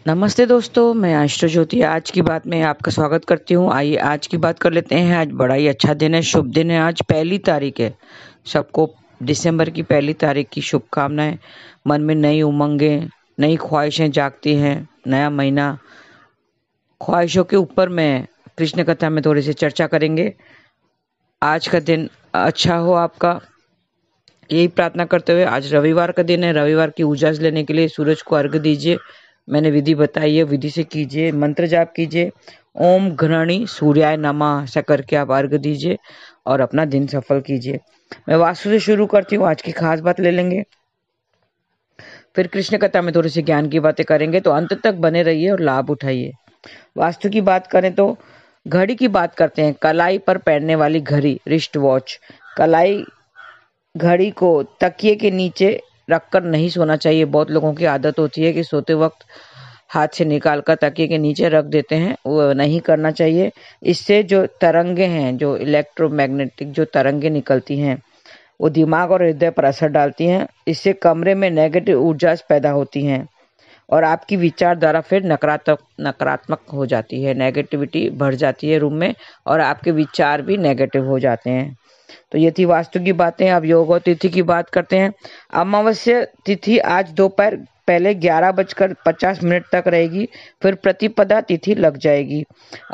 नमस्ते दोस्तों, मैं आशुतोष ज्योति आज की बात में आपका स्वागत करती हूँ। आइए आज की बात कर लेते हैं। आज बड़ा ही अच्छा दिन है, शुभ दिन है। आज पहली तारीख है। सबको दिसंबर की पहली तारीख की शुभकामनाएं। मन में नई उमंगें, नई ख्वाहिशें जागती हैं। नया महीना, ख्वाहिशों के ऊपर में कृष्ण कथा में थोड़ी सी चर्चा करेंगे। आज का दिन अच्छा हो आपका, यही प्रार्थना करते हुए। आज रविवार का दिन है। रविवार की ऊर्जा लेने के लिए सूरज को अर्घ दीजिए। मैंने विधि बताई है, विधि से कीजिए। मंत्र जाप कीजिए, ओम घृणी सूर्याय नमः ऐसा करके आप अर्घ दीजिए और अपना दिन सफल कीजिए। मैं वास्तु से शुरू करती हूँ। आज की खास बात ले लेंगे, फिर कृष्ण कथा में थोड़ी सी ज्ञान की बातें करेंगे। तो अंत तक बने रहिए और लाभ उठाइए। वास्तु की बात करें तो घड़ी की बात करते हैं। कलाई पर पहनने वाली घड़ी, रिस्ट वॉच। कलाई घड़ी को तकिए के नीचे रखकर नहीं सोना चाहिए। बहुत लोगों की आदत होती है कि सोते वक्त हाथ से निकाल कर तकिए के नीचे रख देते हैं, वो नहीं करना चाहिए। इससे जो तरंगे हैं, जो इलेक्ट्रोमैग्नेटिक जो तरंगे निकलती हैं, वो दिमाग और हृदय पर असर डालती हैं। इससे कमरे में नेगेटिव ऊर्जा पैदा होती हैं और आपकी विचारधारा फिर नकारात्मक हो जाती है। नेगेटिविटी बढ़ जाती है रूम में और आपके विचार भी नेगेटिव हो जाते हैं। तो ये थी वास्तु की बातें। अब योग और तिथि की बात करते हैं। अमावस्या तिथि आज दोपहर पहले 11:50 तक रहेगी, फिर प्रतिपदा तिथि लग जाएगी।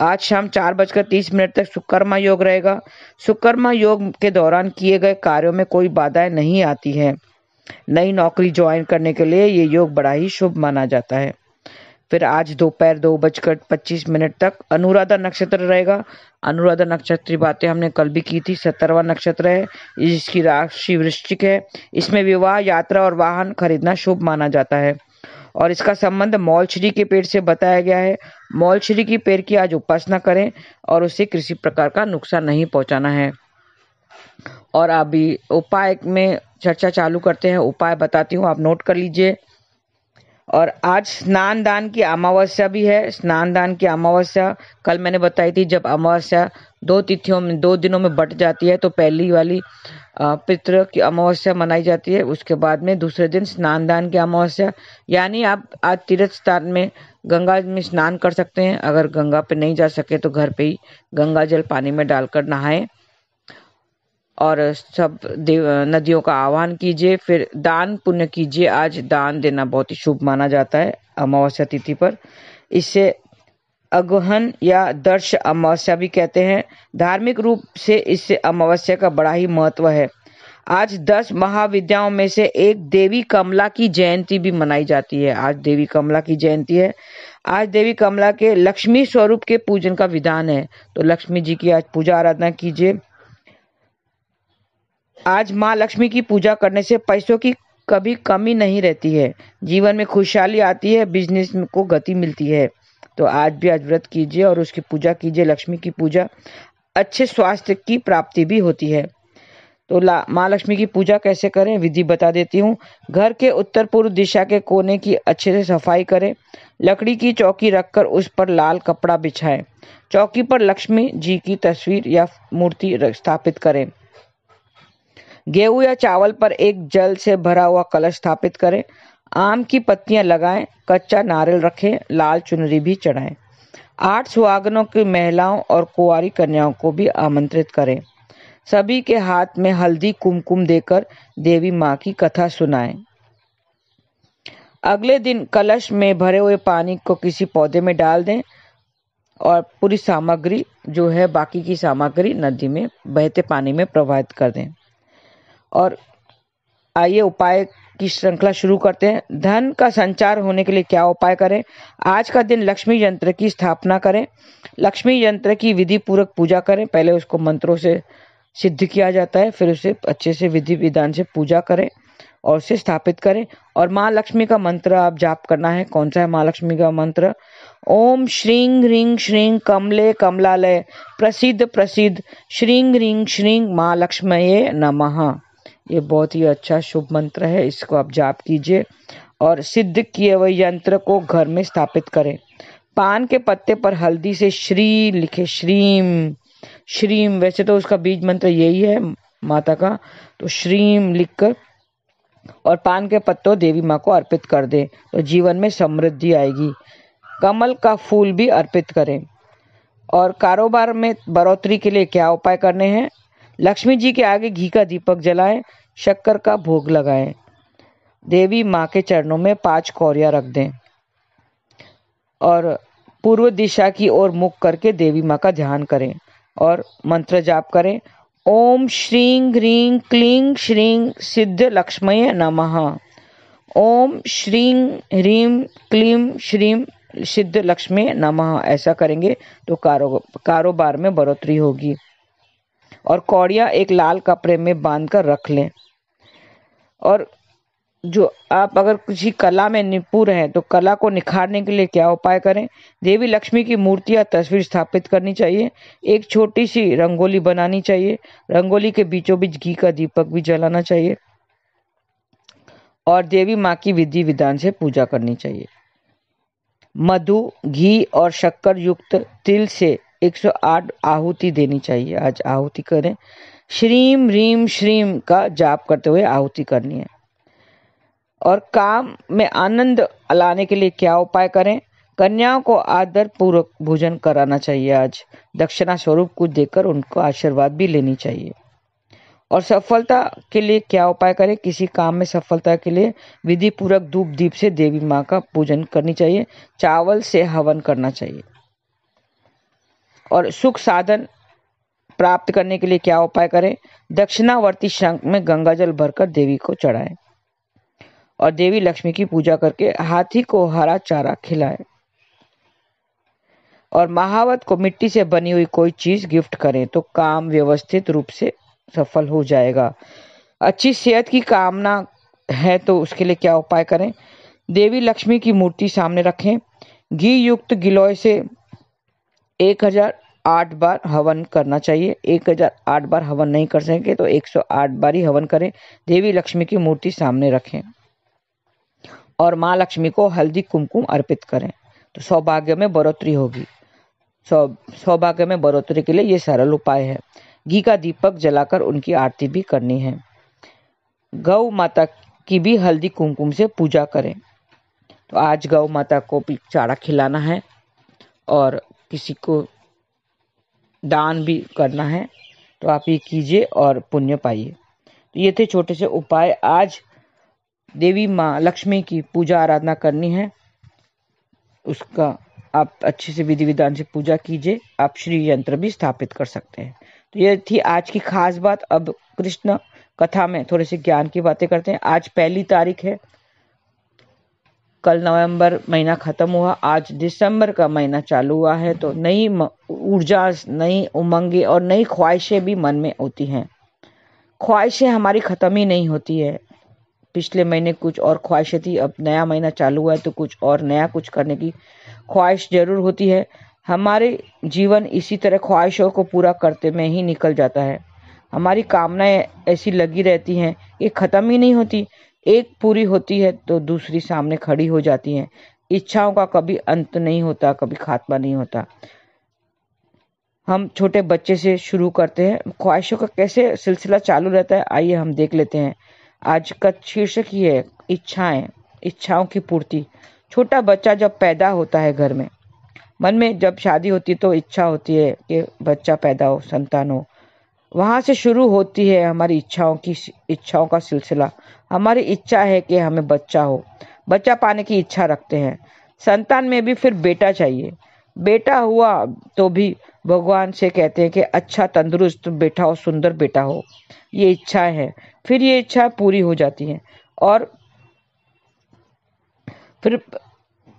आज शाम 4:30 तक सुकर्मा योग रहेगा। सुकर्मा योग के दौरान किए गए कार्यों में कोई बाधाएं नहीं आती है। नई नौकरी ज्वाइन करने के लिए ये योग बड़ा ही शुभ माना जाता है। फिर आज दोपहर 2:25 तक अनुराधा नक्षत्र रहेगा। अनुराधा नक्षत्र की बातें हमने कल भी की थी। 17वां नक्षत्र है, जिसकी राशि वृश्चिक है। इसमें विवाह, यात्रा और वाहन खरीदना शुभ माना जाता है और इसका संबंध मौलश्री के पेड़ से बताया गया है। मौलश्री की पेड़ की आज उपासना करें और उसे किसी प्रकार का नुकसान नहीं पहुंचाना है। और अभी उपाय में चर्चा चालू करते हैं। उपाय बताती हूँ, आप नोट कर लीजिए। और आज स्नान दान की अमावस्या भी है। स्नान दान की अमावस्या कल मैंने बताई थी। जब अमावस्या 2 दिनों में बट जाती है तो पहली वाली पितृ की अमावस्या मनाई जाती है। उसके बाद में दूसरे दिन स्नान दान की अमावस्या, यानी आप आज तीर्थ स्थान में गंगा में स्नान कर सकते हैं। अगर गंगा पे नहीं जा सके तो घर पे ही गंगा जल पानी में डालकर नहाएं और सब नदियों का आह्वान कीजिए। फिर दान पुण्य कीजिए। आज दान देना बहुत ही शुभ माना जाता है अमावस्या तिथि पर। इससे अगहन या दर्श अमावस्या भी कहते हैं। धार्मिक रूप से इससे अमावस्या का बड़ा ही महत्व है। आज 10 महाविद्याओं में से एक देवी कमला की जयंती भी मनाई जाती है। आज देवी कमला की जयंती है। आज देवी कमला के लक्ष्मी स्वरूप के पूजन का विधान है, तो लक्ष्मी जी की आज पूजा आराधना कीजिए। आज माँ लक्ष्मी की पूजा करने से पैसों की कभी कमी नहीं रहती है। जीवन में खुशहाली आती है, बिजनेस को गति मिलती है। तो आज भी आज व्रत कीजिए और उसकी पूजा कीजिए, लक्ष्मी की पूजा। अच्छे स्वास्थ्य की प्राप्ति भी होती है। तो माँ लक्ष्मी की पूजा कैसे करें, विधि बता देती हूँ। घर के उत्तर पूर्व दिशा के कोने की अच्छे से सफाई करें। लकड़ी की चौकी रखकर उस पर लाल कपड़ा बिछाएं। चौकी पर लक्ष्मी जी की तस्वीर या मूर्ति स्थापित करें। गेहूं या चावल पर एक जल से भरा हुआ कलश स्थापित करें। आम की पत्तियां लगाएं, कच्चा नारियल रखें, लाल चुनरी भी चढ़ाएं। 8 सुहागनों की महिलाओं और कुंवारी कन्याओं को भी आमंत्रित करें। सभी के हाथ में हल्दी कुमकुम देकर देवी माँ की कथा सुनाएं। अगले दिन कलश में भरे हुए पानी को किसी पौधे में डाल दें और पूरी सामग्री जो है, बाकी की सामग्री नदी में बहते पानी में प्रवाहित कर दें। और आइए उपाय की श्रृंखला शुरू करते हैं। धन का संचार होने के लिए क्या उपाय करें। आज का दिन लक्ष्मी यंत्र की स्थापना करें। लक्ष्मी यंत्र की विधि पूर्वक पूजा करें। पहले उसको मंत्रों से सिद्ध किया जाता है, फिर उसे अच्छे से विधि विधान से पूजा करें और उसे स्थापित करें। और माँ लक्ष्मी का मंत्र आप जाप करना है। कौन सा है माँ लक्ष्मी का मंत्र? ओम श्रीं ह्रीं श्रीं कमले कमलालय प्रसिद्ध प्रसिद्ध श्रीं ह्रीं श्रीं माँ लक्ष्मये नमः। ये बहुत ही अच्छा शुभ मंत्र है, इसको आप जाप कीजिए और सिद्ध किए हुए यंत्र को घर में स्थापित करें। पान के पत्ते पर हल्दी से श्री लिखे, श्रीम श्रीम, वैसे तो उसका बीज मंत्र यही है माता का, तो श्रीम लिखकर और पान के पत्तों देवी माँ को अर्पित कर दें तो जीवन में समृद्धि आएगी। कमल का फूल भी अर्पित करें। और कारोबार में बढ़ोतरी के लिए क्या उपाय करने हैं? लक्ष्मी जी के आगे घी का दीपक जलाएं, शक्कर का भोग लगाएं, देवी माँ के चरणों में 5 कौड़ियाँ रख दें और पूर्व दिशा की ओर मुख करके देवी माँ का ध्यान करें और मंत्र जाप करें। ओम श्रीं ह्रीं क्लीं श्रीं सिद्ध लक्ष्मये नमः। ओम श्रीं ह्रीं क्लीं श्रीं सिद्ध लक्ष्मी नमः। ऐसा करेंगे तो कारोबार में बढ़ोतरी होगी। और कौड़ियाँ एक लाल कपड़े में बांधकर रख लें। और जो आप अगर किसी कला में निपुण हैं तो कला को निखारने के लिए क्या उपाय करें? देवी लक्ष्मी की मूर्ति या तस्वीर स्थापित करनी चाहिए। एक छोटी सी रंगोली बनानी चाहिए। रंगोली के बीचों बीच घी का दीपक भी जलाना चाहिए और देवी माँ की विधि विधान से पूजा करनी चाहिए। मधु, घी और शक्कर युक्त तिल से 108 आहुति देनी चाहिए। आज आहुति करें। श्रीं ह्रीं श्रीं का जाप करते हुए आहुति करनी है। और काम में आनंद लाने के लिए क्या उपाय करें? कन्याओं को आदर पूर्वक भोजन कराना चाहिए। आज दक्षिणा स्वरूप कुछ देकर उनको आशीर्वाद भी लेनी चाहिए। और सफलता के लिए क्या उपाय करें? किसी काम में सफलता के लिए विधि पूर्वक धूप दीप से देवी माँ का पूजन करनी चाहिए। चावल से हवन करना चाहिए। और सुख साधन प्राप्त करने के लिए क्या उपाय करें? दक्षिणावर्ती शंख में गंगा जल भरकर देवी को चढ़ाएं और देवी लक्ष्मी की पूजा करके हाथी को हरा चारा खिलाएं। और महावत को मिट्टी से बनी हुई कोई चीज गिफ्ट करें तो काम व्यवस्थित रूप से सफल हो जाएगा। अच्छी सेहत की कामना है तो उसके लिए क्या उपाय करें? देवी लक्ष्मी की मूर्ति सामने रखें। घी युक्त गिलोय से 1008 बार हवन करना चाहिए। 1008 बार हवन नहीं कर सकें तो 108 बार ही हवन करें। देवी लक्ष्मी की मूर्ति सामने रखें और माँ लक्ष्मी को हल्दी कुमकुम अर्पित करें तो सौभाग्य में बढ़ोतरी होगी। सौभाग्य में बढ़ोतरी के लिए ये सरल उपाय है। घी का दीपक जलाकर उनकी आरती भी करनी है। गौ माता की भी हल्दी कुमकुम से पूजा करें। तो आज गौ माता को भी चारा खिलाना है और किसी को दान भी करना है तो आप ये कीजिए और पुण्य पाइए। तो ये थे छोटे से उपाय। आज देवी माँ लक्ष्मी की पूजा आराधना करनी है, उसका आप अच्छे से विधि विधान से पूजा कीजिए। आप श्री यंत्र भी स्थापित कर सकते हैं। तो ये थी आज की खास बात। अब कृष्ण कथा में थोड़े से ज्ञान की बातें करते हैं। आज 1 तारीख है। कल नवंबर महीना खत्म हुआ, आज दिसंबर का महीना चालू हुआ है। तो नई ऊर्जा, नई उमंगें और नई ख्वाहिशें भी मन में होती हैं। ख्वाहिशें हमारी खत्म ही नहीं होती है। पिछले महीने कुछ और ख्वाहिशें थी, अब नया महीना चालू हुआ है तो कुछ और नया कुछ करने की ख्वाहिश जरूर होती है। हमारे जीवन इसी तरह ख्वाहिशों को पूरा करते में ही निकल जाता है। हमारी कामनाएं ऐसी लगी रहती हैं, ये खत्म ही नहीं होती। एक पूरी होती है तो दूसरी सामने खड़ी हो जाती हैं। इच्छाओं का कभी अंत नहीं होता, कभी खात्मा नहीं होता। हम छोटे बच्चे से शुरू करते हैं, ख्वाहिशों का कैसे सिलसिला चालू रहता है, आइए हम देख लेते हैं। आज का शीर्षक ही है इच्छाएं, इच्छाओं की पूर्ति। छोटा बच्चा जब पैदा होता है घर में, मन में जब शादी होती है तो इच्छा होती है कि बच्चा पैदा हो, संतान हो। वहां से शुरू होती है हमारी इच्छाओं का सिलसिला। हमारी इच्छा है कि हमें बच्चा हो, बच्चा पाने की इच्छा रखते हैं। संतान में भी फिर बेटा चाहिए। बेटा हुआ तो भी भगवान से कहते हैं कि अच्छा तंदुरुस्त बेटा हो, सुंदर बेटा हो। ये इच्छाएं है। फिर ये इच्छा पूरी हो जाती है और फिर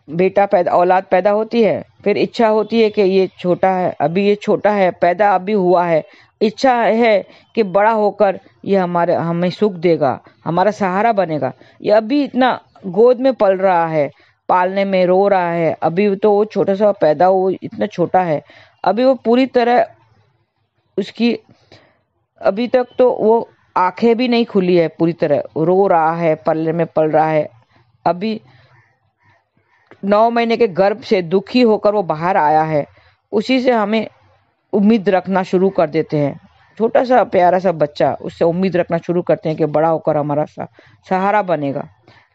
बेटा पैदा, औलाद पैदा होती है। फिर इच्छा होती है कि ये छोटा है, अभी ये छोटा है, पैदा अभी हुआ है। इच्छा है कि बड़ा होकर ये हमें सुख देगा, हमारा सहारा बनेगा। ये अभी इतना गोद में पल रहा है, पालने में रो रहा है। अभी तो वो छोटा सा पैदा हो, इतना छोटा है, अभी वो पूरी तरह उसकी अभी तक तो वो आंखें भी नहीं खुली है पूरी तरह, रो रहा है, पल्ले में पल रहा है। अभी 9 महीने के गर्भ से दुखी होकर वो बाहर आया है। उसी से हमें उम्मीद रखना शुरू कर देते हैं। छोटा सा प्यारा सा बच्चा, उससे उम्मीद रखना शुरू करते हैं कि बड़ा होकर हमारा सहारा बनेगा।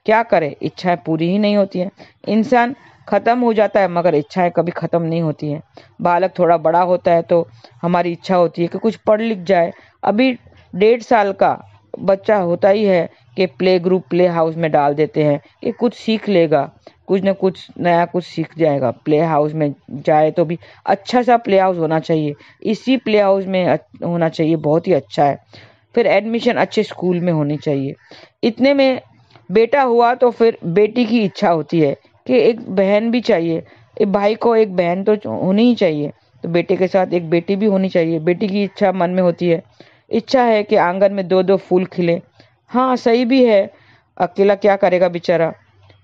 क्या करे, इच्छाएं पूरी ही नहीं होती हैं। इंसान खत्म हो जाता है मगर इच्छाएं कभी खत्म नहीं होती हैं। बालक थोड़ा बड़ा होता है तो हमारी इच्छा होती है कि कुछ पढ़ लिख जाए। अभी 1.5 साल का बच्चा होता ही है कि प्ले ग्रुप प्ले हाउस में डाल देते हैं कि कुछ सीख लेगा, कुछ न कुछ नया कुछ सीख जाएगा। प्ले हाउस में जाए तो भी अच्छा सा प्ले हाउस होना चाहिए, इसी प्ले हाउस में होना चाहिए, बहुत ही अच्छा है। फिर एडमिशन अच्छे स्कूल में होनी चाहिए। इतने में बेटा हुआ तो फिर बेटी की इच्छा होती है कि एक बहन भी चाहिए, एक भाई को एक बहन तो होनी ही चाहिए, तो बेटे के साथ एक बेटी भी होनी चाहिए। बेटी की इच्छा मन में होती है, इच्छा है कि आंगन में 2-2 फूल खिले। हाँ सही भी है, अकेला क्या करेगा बेचारा,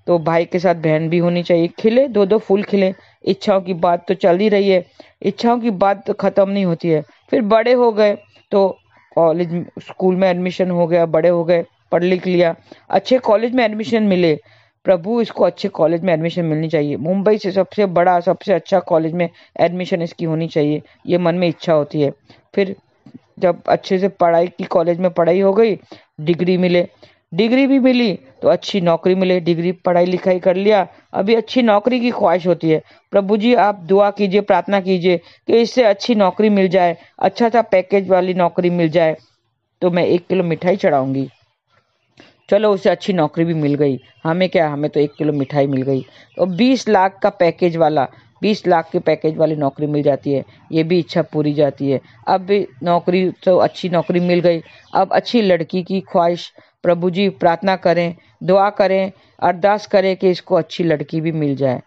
तो भाई के साथ बहन भी होनी चाहिए, खिले 2-2 फूल खिले। इच्छाओं की बात तो चल ही रही है, इच्छाओं की बात तो खत्म नहीं होती है। फिर बड़े हो गए तो कॉलेज स्कूल में एडमिशन हो गया, बड़े हो गए, पढ़ लिख लिया, अच्छे कॉलेज में एडमिशन मिले। प्रभु इसको अच्छे कॉलेज में एडमिशन मिलनी चाहिए, मुंबई से सबसे बड़ा सबसे अच्छा कॉलेज में एडमिशन इसकी होनी चाहिए, ये मन में इच्छा होती है। फिर जब अच्छे से पढ़ाई की, कॉलेज में पढ़ाई हो गई, डिग्री मिले, डिग्री भी मिली तो अच्छी नौकरी मिले। डिग्री पढ़ाई लिखाई कर लिया, अभी अच्छी नौकरी की ख्वाहिश होती है। प्रभु जी आप दुआ कीजिए, प्रार्थना कीजिए कि इससे अच्छी नौकरी मिल जाए, अच्छा सा पैकेज वाली नौकरी मिल जाए तो मैं 1 किलो मिठाई चढ़ाऊंगी। चलो उसे अच्छी नौकरी भी मिल गई, हमें क्या, हमें तो 1 किलो मिठाई मिल गई। तो 20 लाख का पैकेज वाला, 20 लाख के पैकेज वाली नौकरी मिल जाती है, ये भी इच्छा पूरी जाती है। अब भी नौकरी तो अच्छी नौकरी मिल गई, अब अच्छी लड़की की ख्वाहिश, प्रभु जी प्रार्थना करें, दुआ करें, अरदास करें कि इसको अच्छी लड़की भी मिल जाए।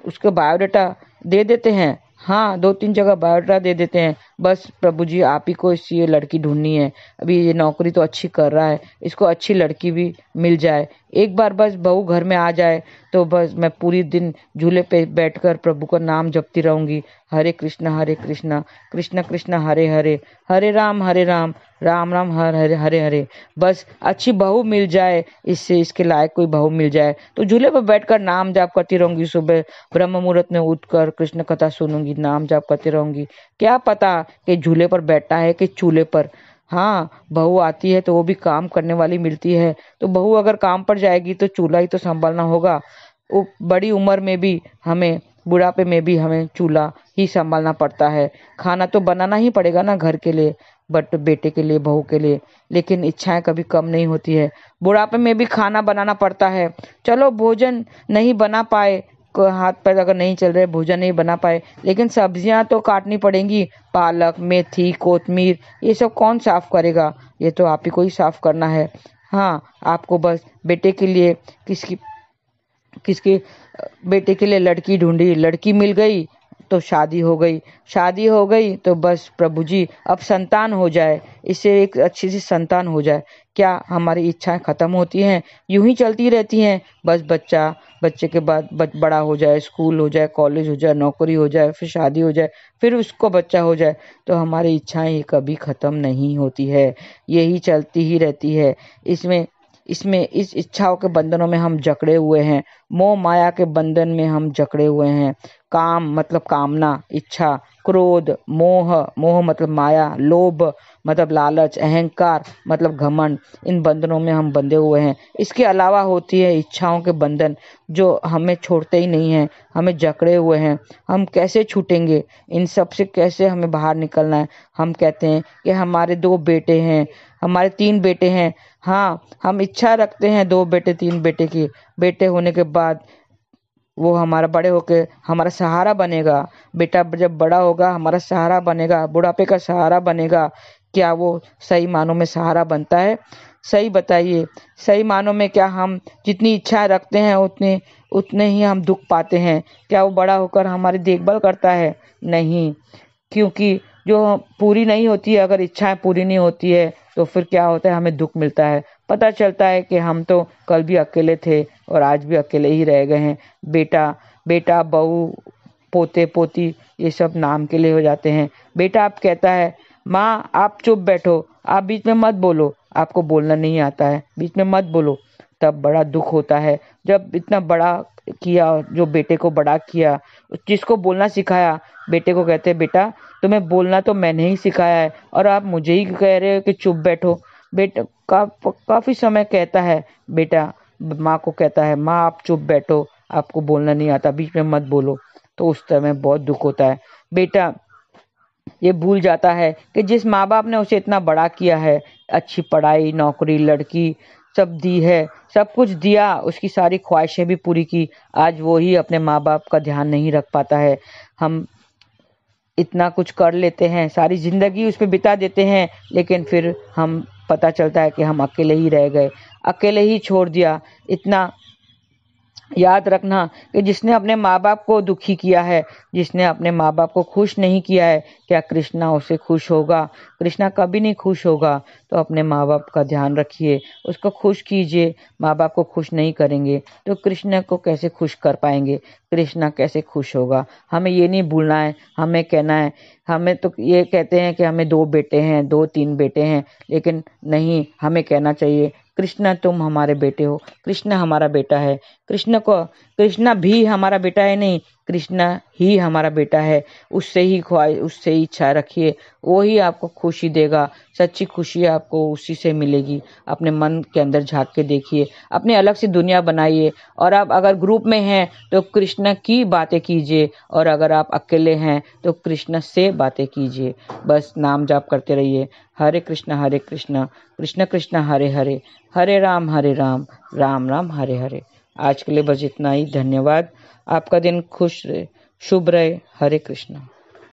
उसके बायोडाटा दे देते हैं, हाँ 2-3 जगह बायोडाटा दे देते हैं, बस प्रभु जी आप ही को ये लड़की ढूंढनी है, अभी ये नौकरी तो अच्छी कर रहा है, इसको अच्छी लड़की भी मिल जाए। एक बार बस बहू घर में आ जाए तो बस मैं पूरी दिन झूले पे बैठकर प्रभु का नाम जपती रहूंगी, हरे कृष्णा कृष्ण कृष्ण हरे हरे, हरे राम राम राम हरे हरे हरे हरे। बस अच्छी बहू मिल जाए, इससे इसके लायक कोई बहू मिल जाए तो झूले पर बैठकर नाम जाप करती रहूंगी, सुबह ब्रह्म मुहूर्त में उठकर कृष्ण कथा सुनूंगी, नाम जाप करती रहूंगी। क्या पता कि झूले पर बैठा है कि चूल्हे पर। हाँ बहू आती है तो वो भी काम करने वाली मिलती है, तो बहू अगर काम पर जाएगी तो चूल्हा ही तो संभालना होगा। बड़ी उम्र में भी हमें, बुढ़ापे में भी हमें चूल्हा ही संभालना पड़ता है, खाना तो बनाना ही पड़ेगा ना घर के लिए, बट बेटे के लिए, बहू के लिए। लेकिन इच्छाएं कभी कम नहीं होती है, बुढ़ापे में भी खाना बनाना पड़ता है। चलो भोजन नहीं बना पाए, हाथ पैर अगर नहीं चल रहे, भोजन नहीं बना पाए, लेकिन सब्जियां तो काटनी पड़ेंगी, पालक मेथी कोतमीर, ये सब कौन साफ करेगा, ये तो आप ही को ही साफ करना है। हाँ आपको बस बेटे के लिए किसकी किसके बेटे के लिए लड़की ढूंढी, लड़की मिल गई तो शादी हो गई, शादी हो गई तो बस प्रभु जी अब संतान हो जाए, इससे एक अच्छी सी संतान हो जाए। क्या हमारी इच्छाएं खत्म होती हैं, यूं ही चलती रहती हैं, बस बच्चे के बाद बड़ा हो जाए, स्कूल हो जाए, कॉलेज हो जाए, नौकरी हो जाए, फिर शादी हो जाए, फिर उसको बच्चा हो जाए, तो हमारी इच्छाएं कभी खत्म नहीं होती है, यही चलती ही रहती है। इसमें इसमें इस इच्छाओं के बंधनों में हम जकड़े हुए हैं, मोह माया के बंधन में हम जकड़े हुए हैं। काम मतलब कामना, इच्छा, क्रोध, मोह, मोह मतलब माया, लोभ मतलब लालच, अहंकार मतलब घमंड, इन बंधनों में हम बंधे हुए हैं। इसके अलावा होती है इच्छाओं के बंधन जो हमें छोड़ते ही नहीं हैं, हमें जकड़े हुए हैं। हम कैसे छूटेंगे, इन सब से कैसे हमें बाहर निकलना है। हम कहते हैं कि हमारे 2 बेटे हैं, हमारे 3 बेटे हैं, हाँ हम इच्छा रखते हैं 2 बेटे 3 बेटे की, बेटे होने के बाद वो हमारा बड़े होके हमारा सहारा बनेगा। बेटा जब बड़ा होगा हमारा सहारा बनेगा, बुढ़ापे का सहारा बनेगा। क्या वो सही मानों में सहारा बनता है? सही बताइए, सही मानों में क्या हम जितनी इच्छा रखते हैं उतने उतने ही हम दुख पाते हैं? क्या वो बड़ा होकर हमारी देखभाल करता है? नहीं, क्योंकि जो पूरी नहीं होती है, अगर इच्छाएं पूरी नहीं होती है तो फिर क्या होता है, हमें दुख मिलता है। पता चलता है कि हम तो कल भी अकेले थे और आज भी अकेले ही रह गए हैं। बेटा बहू पोते पोती ये सब नाम के लिए हो जाते हैं। बेटा आप कहता है माँ आप चुप बैठो, आप बीच में मत बोलो, आपको बोलना नहीं आता है, बीच में मत बोलो, तब बड़ा दुख होता है। जब इतना बड़ा किया, जो बेटे को बड़ा किया, जिसको बोलना सिखाया, बेटे को कहते हैं बेटा तुम्हें बोलना तो मैंने ही सिखाया है और आप मुझे ही कह रहे हो कि चुप बैठो। बेटा काफी समय कहता है बेटा, माँ को कहता है माँ आप चुप बैठो, आपको बोलना नहीं आता, बीच में मत बोलो, तो उस समय बहुत दुख होता है। बेटा ये भूल जाता है कि जिस माँ बाप ने उसे इतना बड़ा किया है, अच्छी पढ़ाई, नौकरी, लड़की सब दी है, सब कुछ दिया, उसकी सारी ख्वाहिशें भी पूरी की, आज वो ही अपने माँ बाप का ध्यान नहीं रख पाता है। हम इतना कुछ कर लेते हैं, सारी ज़िंदगी उस पे बिता देते हैं, लेकिन फिर हम पता चलता है कि हम अकेले ही रह गए, अकेले ही छोड़ दिया। इतना याद रखना कि जिसने अपने माँ बाप को दुखी किया है, जिसने अपने माँ बाप को खुश नहीं किया है, क्या कृष्णा उससे खुश होगा? कृष्णा कभी नहीं खुश होगा। तो अपने माँ बाप का ध्यान रखिए, उसको खुश कीजिए। माँ बाप को खुश नहीं करेंगे तो कृष्णा को कैसे खुश कर पाएंगे? कृष्णा कैसे खुश होगा? हमें ये नहीं भूलना है, हमें कहना है। हमें तो ये कहते हैं कि हमें 2 बेटे हैं, 2-3 बेटे हैं, लेकिन नहीं, हमें कहना चाहिए कृष्णा तुम हमारे बेटे हो, कृष्णा हमारा बेटा है। कृष्णा भी हमारा बेटा है नहीं, कृष्णा ही हमारा बेटा है। उससे ही ख्वाहिश, उससे ही इच्छा रखिए, वो ही आपको खुशी देगा। सच्ची खुशी आपको उसी से मिलेगी। अपने मन के अंदर झांक के देखिए, अपनी अलग सी दुनिया बनाइए। और आप अगर ग्रुप में हैं तो कृष्ण की बातें कीजिए, और अगर आप अकेले हैं तो कृष्ण से बातें कीजिए। बस नाम जाप करते रहिए, हरे कृष्ण कृष्ण कृष्ण हरे हरे, हरे राम राम राम हरे हरे। आज के लिए बस इतना ही। धन्यवाद। आपका दिन खुश रहे, शुभ रहे। हरे कृष्ण।